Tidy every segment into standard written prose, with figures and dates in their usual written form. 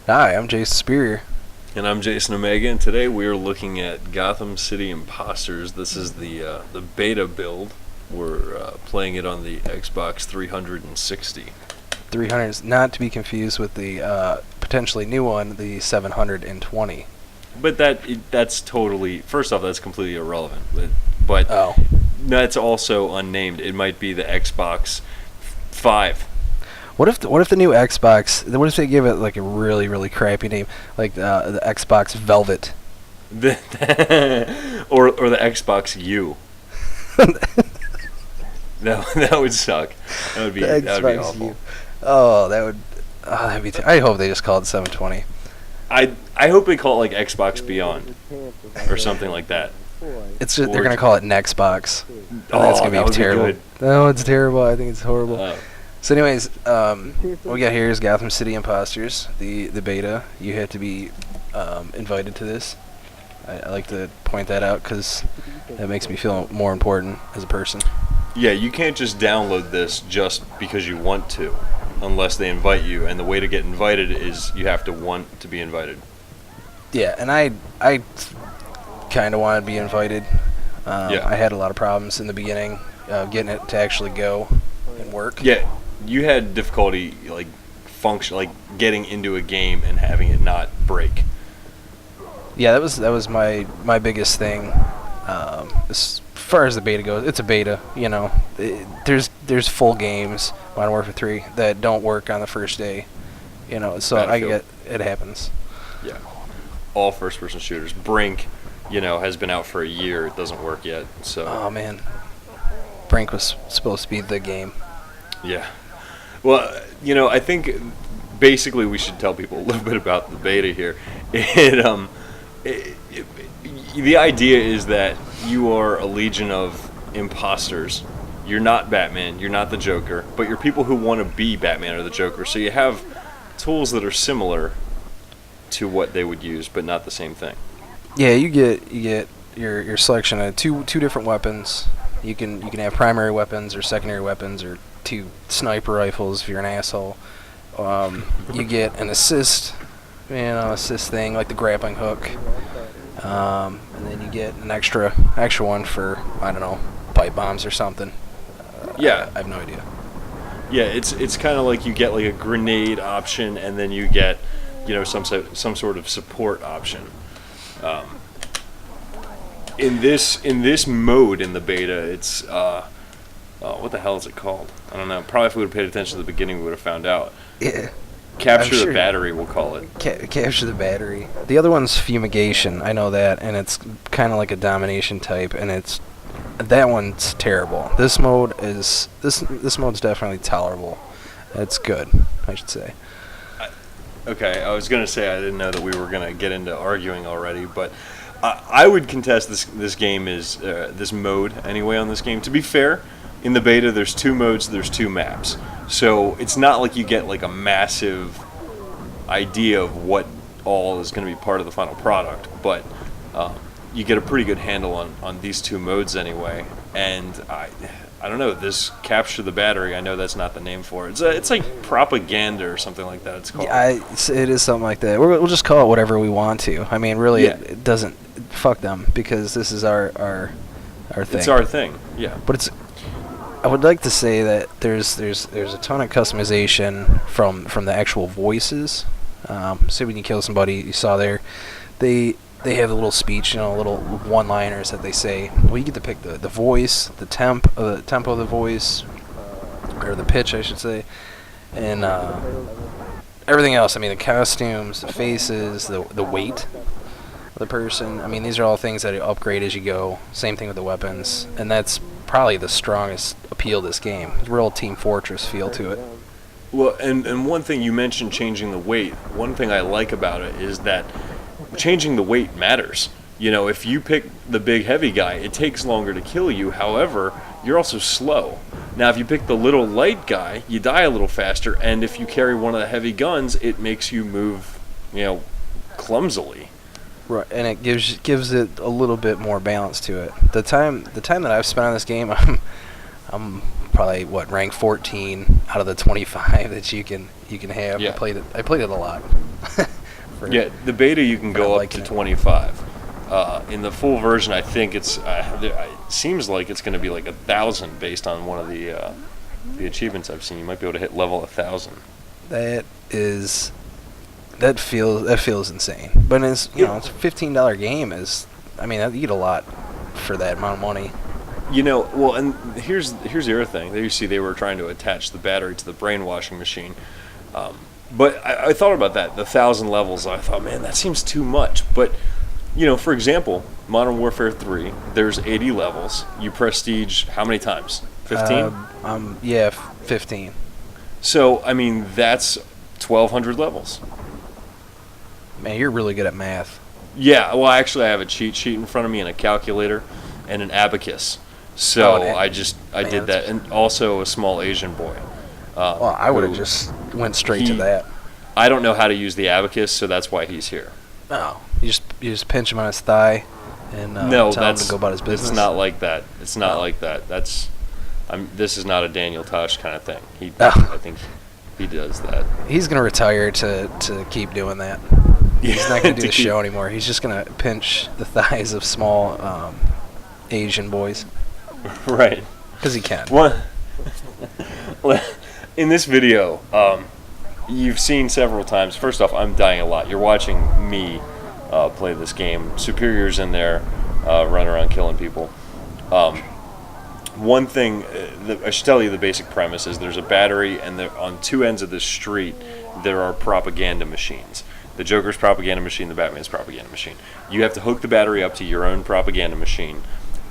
Hi, I'm Jason Spear. And I'm Jason Omega, and today we are looking at Gotham City Impostors. This is the beta build. We're playing it on the Xbox 360. 300 is not to be confused with the potentially new one, the 720. But that's totally, first off, that's completely irrelevant. But Oh. that's also unnamed. It might be the Xbox 5. What if the new Xbox? What if they give it like a really really crappy name, like the Xbox Velvet? Or the Xbox U. That would suck. That'd be awful. U. Oh, that'd be. I hope they just call it 720. I hope they call it like Xbox Beyond or something like that. It's just, they're gonna call it Nextbox. Oh, That's gonna be that would terrible. Be good. No, it's terrible. I think it's horrible. So, anyways, what we got here is Gotham City Impostors, the beta. You had to be invited to this. I like to point that out because that makes me feel more important as a person. Yeah, you can't just download this just because you want to, unless they invite you. And the way to get invited is you have to want to be invited. Yeah, and I kind of wanted to be invited. I had a lot of problems in the beginning getting it to actually go and work. Yeah, you had difficulty getting into a game and having it not break. Yeah, that was my biggest thing. As far as the beta goes, it's a beta. You know, there's full games, Modern Warfare 3, that don't work on the first day. You know, so I get it happens. Yeah, all first-person shooters. Brink, has been out for a year. It doesn't work yet. So. Oh man, Brink was supposed to be the game. Yeah. Well, I think basically we should tell people a little bit about the beta here. The idea is that you are a legion of imposters. You're not Batman, you're not the Joker, but you're people who want to be Batman or the Joker. So you have tools that are similar to what they would use, but not the same thing. Yeah, you get your selection of two different weapons. You can have primary weapons or secondary weapons or two sniper rifles if you're an asshole. You get an assist thing like the grappling hook, and then you get an extra one for, I don't know, pipe bombs or something. Yeah, I have no idea. Yeah, it's kind of like you get like a grenade option, and then you get some sort of support option. In this mode in the beta, it's what the hell is it called? I don't know. Probably if we would have paid attention to the beginning, we would have found out. Yeah. Capture the battery, we'll call it. Capture the battery. The other one's fumigation. I know that, and it's kind of like a domination type, and that one's terrible. This mode's definitely tolerable. It's good, I should say. Okay, I was gonna say I didn't know that we were gonna get into arguing already, but I would contest this game is this mode anyway on this game. To be fair, in the beta there's two modes, there's two maps, so it's not like you get like a massive idea of what all is going to be part of the final product, but you get a pretty good handle on these two modes anyway. And I don't know, this capture the battery, I know that's not the name for it. It's like propaganda or something like that it's called. Yeah, it is something like that. We'll just call it whatever we want to. I mean, really, yeah. It doesn't, fuck them, because this is our thing. It's our thing, yeah. But I would like to say that there's a ton of customization from the actual voices. Say when you kill somebody, you saw there, they have a little speech, little one-liners that they say. Well, you get to pick the voice, the tempo of the voice, or the pitch, I should say, and everything else. I mean, the costumes, the faces, the weight of the person. I mean, these are all things that you upgrade as you go. Same thing with the weapons, and that's probably the strongest appeal of this game. Real Team Fortress feel to it. Well, and one thing you mentioned, changing the weight. One thing I like about it is that changing the weight matters. If you pick the big heavy guy, it takes longer to kill you. However, you're also slow. Now, if you pick the little light guy, you die a little faster. And if you carry one of the heavy guns, it makes you move, clumsily. Right, and it gives it a little bit more balance to it. The time that I've spent on this game, I'm probably rank 14 out of the 25 that you can have. Yeah. I played it a lot. Yeah, the beta you can go not up liking to it. 25. In the full version, I think it seems like it's going to be like 1,000 based on one of the achievements I've seen. You might be able to hit level 1,000. That feels insane. But it's it's a $15 game. You get a lot for that amount of money. Well, and here's the other thing. There you see they were trying to attach the battery to the brainwashing machine. But I thought about that, the 1,000 levels. I thought, man, that seems too much. But, for example, Modern Warfare 3, there's 80 levels. You prestige how many times? 15? Yeah, 15. So, that's 1,200 levels. Man, you're really good at math. Yeah, well, actually, I have a cheat sheet in front of me and a calculator and an abacus. So I did that, and also a small Asian boy. Well, I would have just went straight to that. I don't know how to use the abacus, so that's why he's here. Oh, you just pinch him on his thigh and no, tell him to go about his business. It's not like that. It's not like that. This is not a Daniel Tosh kind of thing. I think he does that. He's gonna retire to keep doing that. He's not gonna do the show anymore. He's just gonna pinch the thighs of small Asian boys. Right. Because he can. Well, in this video, you've seen several times. First off, I'm dying a lot. You're watching me play this game. Superior's in there, running around killing people. One thing, I should tell you the basic premise is there's a battery, and on two ends of the street, there are propaganda machines. The Joker's propaganda machine, the Batman's propaganda machine. You have to hook the battery up to your own propaganda machine,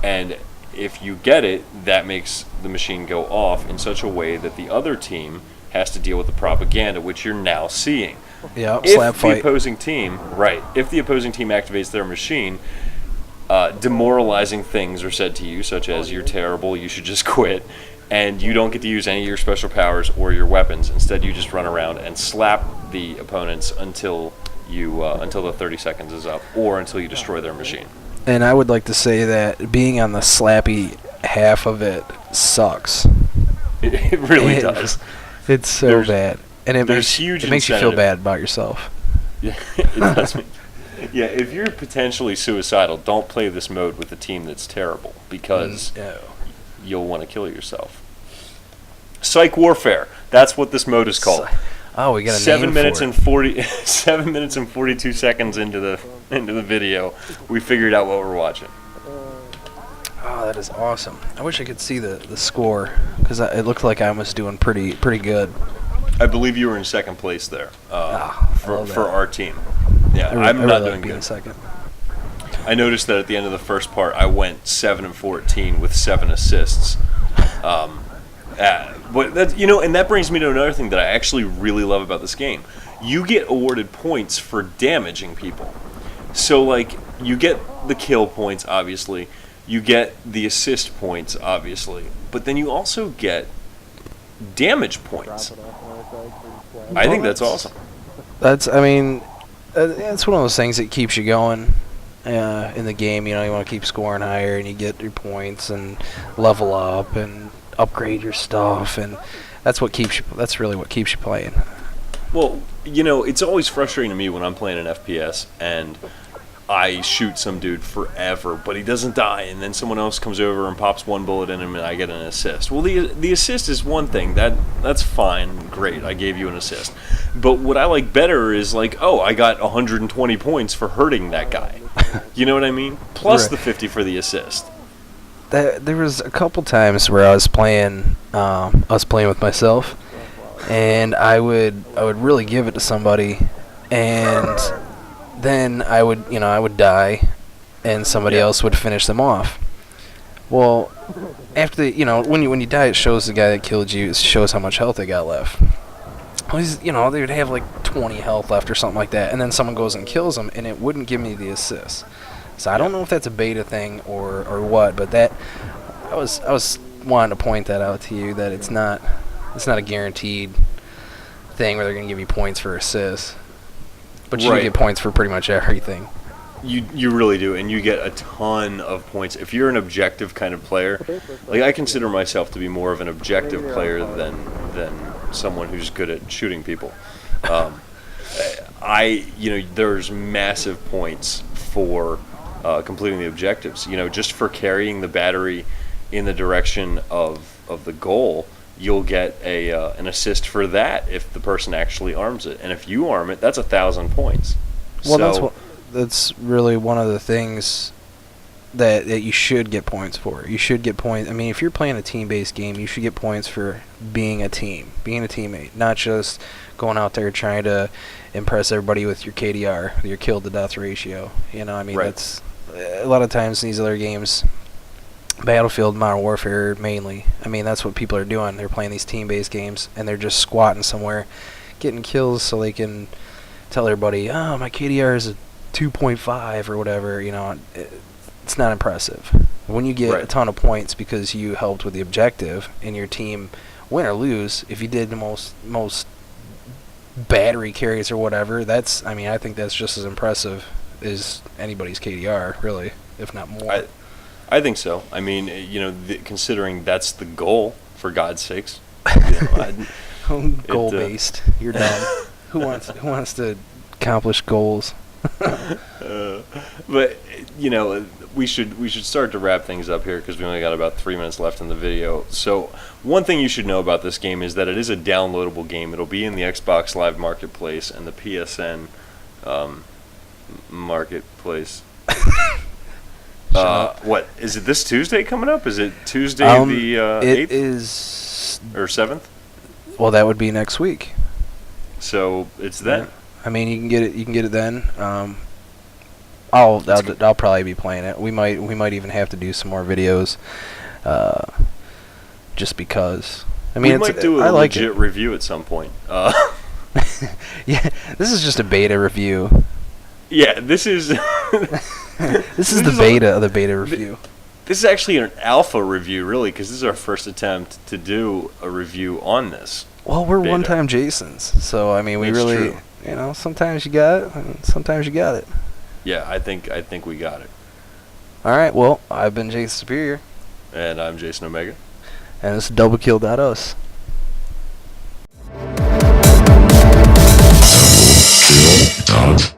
and if you get it, that makes the machine go off in such a way that the other team has to deal with the propaganda, which you're now seeing. Yeah, slap fight. If the opposing team activates their machine, demoralizing things are said to you, such as "you're terrible, you should just quit," and you don't get to use any of your special powers or your weapons. Instead, you just run around and slap the opponents until the 30 seconds is up, or until you destroy their machine. And I would like to say that being on the slappy half of it sucks. It really does. It's so bad, and it makes you feel bad about yourself. Yeah, it does. Yeah, if you're potentially suicidal, don't play this mode with a team that's terrible, because you'll want to kill yourself. Psych Warfare. That's what this mode is called. Oh, we got a 7 name minutes for it. and 40 7 minutes and 42 seconds into the video, we figured out what we're watching. Oh, that is awesome. I wish I could see the score, because it looked like I was doing pretty good. I believe you were in second place there for our team. Yeah, I'm not doing good. Second. I noticed that at the end of the first part, I went 7 and 14 with 7 assists. But that's, and that brings me to another thing that I actually really love about this game. You get awarded points for damaging people. So, like, you get the kill points, obviously. You get the assist points, obviously. But then you also get damage points. I think that's awesome. It's one of those things that keeps you going in the game. You want to keep scoring higher, and you get your points and level up and upgrade your stuff, and that's really what keeps you playing. Well, it's always frustrating to me when I'm playing an FPS and I shoot some dude forever, but he doesn't die, and then someone else comes over and pops one bullet in him, and I get an assist. Well, the assist is one thing. That's fine, great, I gave you an assist. But what I like better is, like, oh, I got 120 points for hurting that guy. You know what I mean? Plus the 50 for the assist. There was a couple times where I was playing with myself, and I would really give it to somebody, and then I would die, and somebody else would finish them off. Well, after when you die, it shows the guy that killed you. It shows how much health they got left. Well, they would have like 20 health left or something like that, and then someone goes and kills them, and it wouldn't give me the assist. So I don't know if that's a beta thing or what, but I was wanting to point that out to you, that it's not a guaranteed thing where they're going to give you points for assists. But you get points for pretty much everything. You really do, and you get a ton of points. If you're an objective kind of player, like, I consider myself to be more of an objective player than someone who's good at shooting people. There's massive points for completing the objectives. Just for carrying the battery in the direction of the goal, you'll get an assist for that if the person actually arms it, and if you arm it, that's 1,000 points. Well, that's really one of the things that you should get points for. You should get points. I mean, if you're playing a team-based game, you should get points for being a team, being a teammate, not just going out there trying to impress everybody with your KDR, your kill to death ratio. I mean, that's a lot of times in these other games, Battlefield, Modern Warfare mainly. I mean, that's what people are doing. They're playing these team-based games, and they're just squatting somewhere, getting kills so they can tell everybody, oh, my KDR is a 2.5 or whatever. It's not impressive. When you get a ton of points because you helped with the objective and your team win or lose, if you did the most battery carries or whatever, I think that's just as impressive as anybody's KDR, really, if not more. I think so. I mean, considering that's the goal, for God's sakes. Goal based. You're dumb. Who wants to accomplish goals? But we should start to wrap things up here because we only got about 3 minutes left in the video. So one thing you should know about this game is that it is a downloadable game. It'll be in the Xbox Live Marketplace and the PSN Marketplace. What is it? This Tuesday coming up? Is it Tuesday the 8th? It is or 7th? Well, that would be next week. So it's then. Yeah. I mean, you can get it. You can get it then. I'll probably be playing it. We might even have to do some more videos, just because. I mean, we might do a legit review at some point. Yeah, this is just a beta review. Yeah, this is. This is the beta of the beta review. This is actually an alpha review, really, because this is our first attempt to do a review on this. Well, we're one-time Jasons, so I mean, It's true. Sometimes you got it, and sometimes you got it. Yeah, I think we got it. All right, well, I've been Jason Superior, And I'm Jason Omega, and this is DoubleKill.us. Kill.